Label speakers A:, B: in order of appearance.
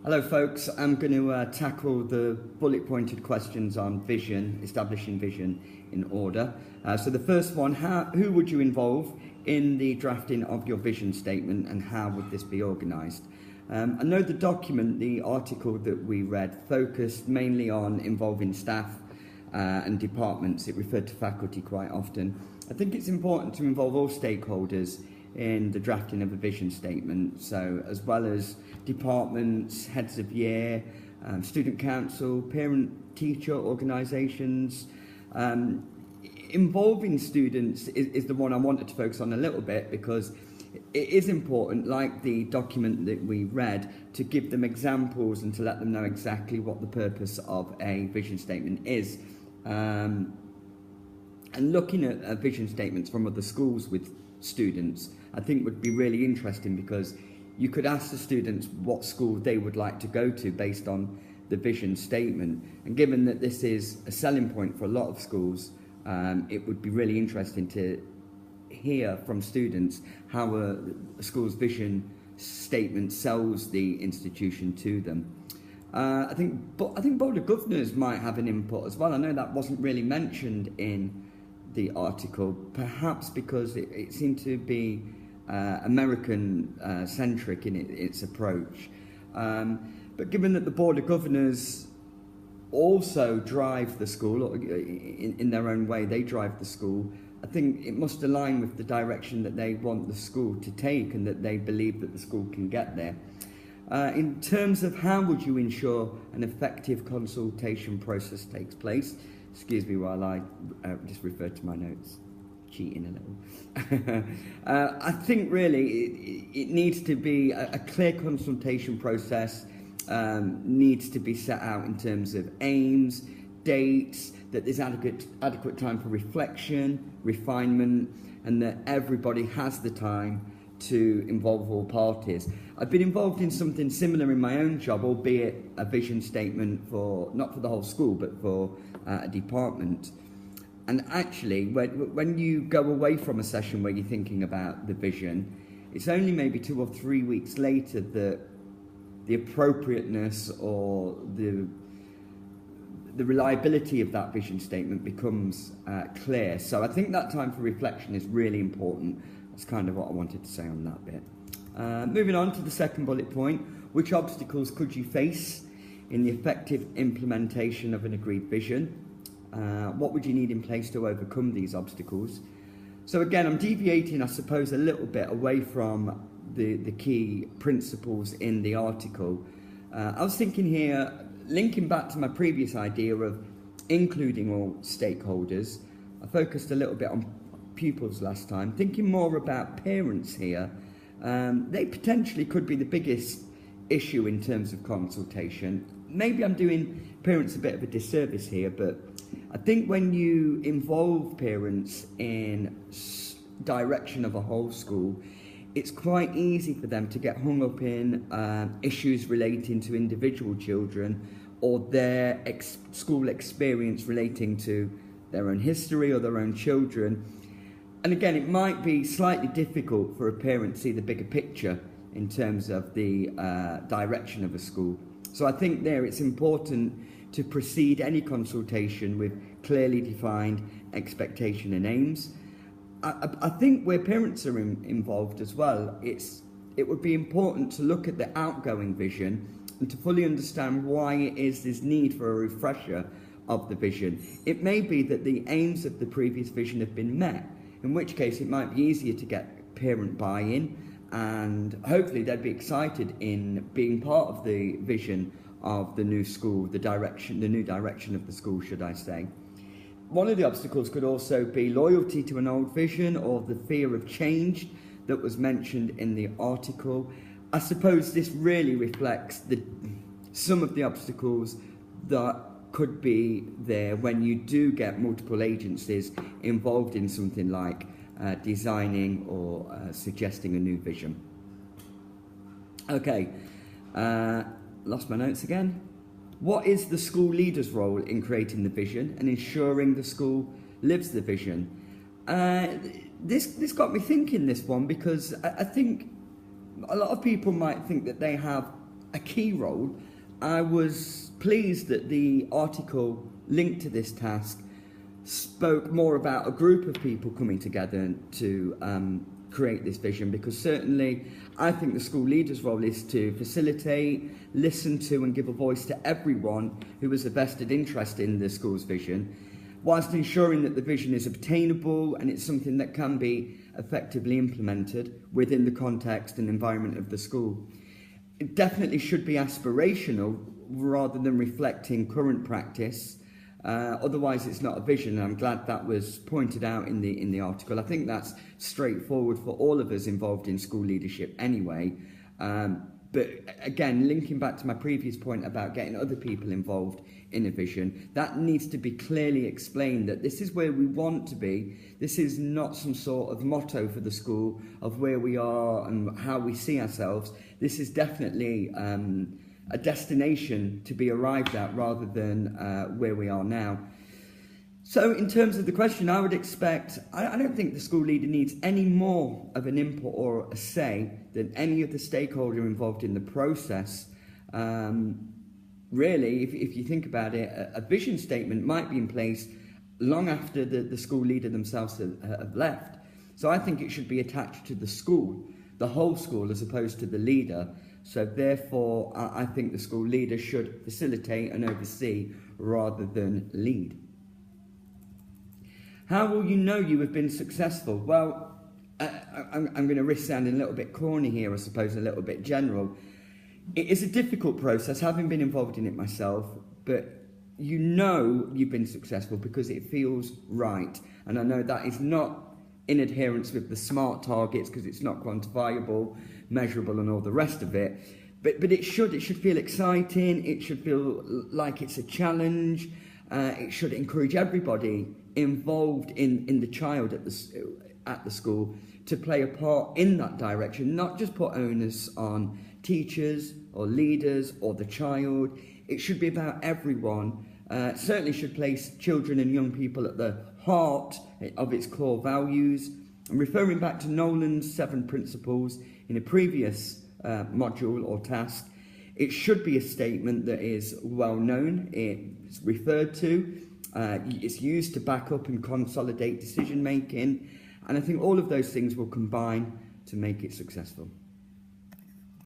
A: Hello folks, I'm going to tackle the bullet pointed questions on vision, establishing vision in order. So the first one, who would you involve in the drafting of your vision statement and how would this be organised? I know the document, the article that we read, focused mainly on involving staff and departments. It referred to faculty quite often. I think it's important to involve all stakeholders in the drafting of a vision statement, so as well as departments, heads of year, student council, parent-teacher organisations. Involving students is the one I wanted to focus on a little bit, because it is important, like the document that we read, to give them examples and to let them know exactly what the purpose of a vision statement is. And looking at vision statements from other schools with students, I think would be really interesting, because you could ask the students what school they would like to go to based on the vision statement. And given that this is a selling point for a lot of schools, it would be really interesting to hear from students how a school's vision statement sells the institution to them. I think Board of Governors might have an input as well. I know that wasn't really mentioned in the article, perhaps because it seemed to be American-centric in its approach. But given that the Board of Governors also drive the school, or in their own way, they drive the school, I think it must align with the direction that they want the school to take and that they believe that the school can get there. In terms of how would you ensure an effective consultation process takes place, excuse me while I just refer to my notes, cheating a little. I think really it needs to be a clear consultation process, needs to be set out in terms of aims, dates, that there's adequate time for reflection, refinement, and that everybody has the time to involve all parties. I've been involved in something similar in my own job, albeit a vision statement for, not for the whole school, but for a department. And actually, when you go away from a session where you're thinking about the vision, it's only maybe 2 or 3 weeks later that the appropriateness or the reliability of that vision statement becomes clear. So I think that time for reflection is really important. That's kind of what I wanted to say on that bit. Moving on to the second bullet point, which obstacles could you face in the effective implementation of an agreed vision? What would you need in place to overcome these obstacles? So again, I'm deviating, I suppose, a little bit away from the key principles in the article. I was thinking here, linking back to my previous idea of including all stakeholders, I focused a little bit on pupils last time, thinking more about parents here. They potentially could be the biggest issue in terms of consultation. Maybe I'm doing parents a bit of a disservice here, but I think when you involve parents in direction of a whole school, it's quite easy for them to get hung up in issues relating to individual children or their school experience relating to their own history or their own children. And again, it might be slightly difficult for a parent to see the bigger picture in terms of the direction of a school. So I think there it's important to precede any consultation with clearly defined expectation and aims. I think where parents are involved as well, it would be important to look at the outgoing vision and to fully understand why it is there's need for a refresher of the vision. It may be that the aims of the previous vision have been met, in which case it might be easier to get parent buy-in, and hopefully they'd be excited in being part of the vision of the new school, the new direction of the school, should I say. One of the obstacles could also be loyalty to an old vision or the fear of change that was mentioned in the article. I suppose this really reflects some of the obstacles that could be there when you do get multiple agencies involved in something like designing or suggesting a new vision. Okay, lost my notes again. What is the school leader's role in creating the vision and ensuring the school lives the vision? This got me thinking, this one, because I think a lot of people might think that they have a key role, I was pleased that the article linked to this task spoke more about a group of people coming together to create this vision, because certainly I think the school leader's role is to facilitate, listen to and give a voice to everyone who has a vested interest in the school's vision, whilst ensuring that the vision is obtainable and it's something that can be effectively implemented within the context and environment of the school. It definitely should be aspirational rather than reflecting current practice. Otherwise, it's not a vision. I'm glad that was pointed out in the article. I think that's straightforward for all of us involved in school leadership anyway. But again, linking back to my previous point about getting other people involved in a vision, that needs to be clearly explained that this is where we want to be. This is not some sort of motto for the school of where we are and how we see ourselves. This is definitely a destination to be arrived at rather than where we are now. So in terms of the question, I would expect, I don't think the school leader needs any more of an input or a say than any of the stakeholder involved in the process. Really, if you think about it, a vision statement might be in place long after the school leader themselves have left. So I think it should be attached to the school, the whole school, as opposed to the leader. So therefore, I think the school leader should facilitate and oversee rather than lead. How will you know you have been successful? Well, I'm going to risk sounding a little bit corny here, I suppose, a little bit general. It is a difficult process, having been involved in it myself, but you know you've been successful because it feels right. And I know that is not in adherence with the SMART targets because it's not quantifiable, measurable and all the rest of it. But it should feel exciting, it should feel like it's a challenge, it should encourage everybody involved in the child at the school to play a part in that direction, not just put onus on teachers or leaders or the child. It should be about everyone. Certainly should place children and young people at the heart of its core values. And referring back to Nolan's 7 principles in a previous module or task, it should be a statement that is well known, it's referred to, it's used to back up and consolidate decision making, and I think all of those things will combine to make it successful.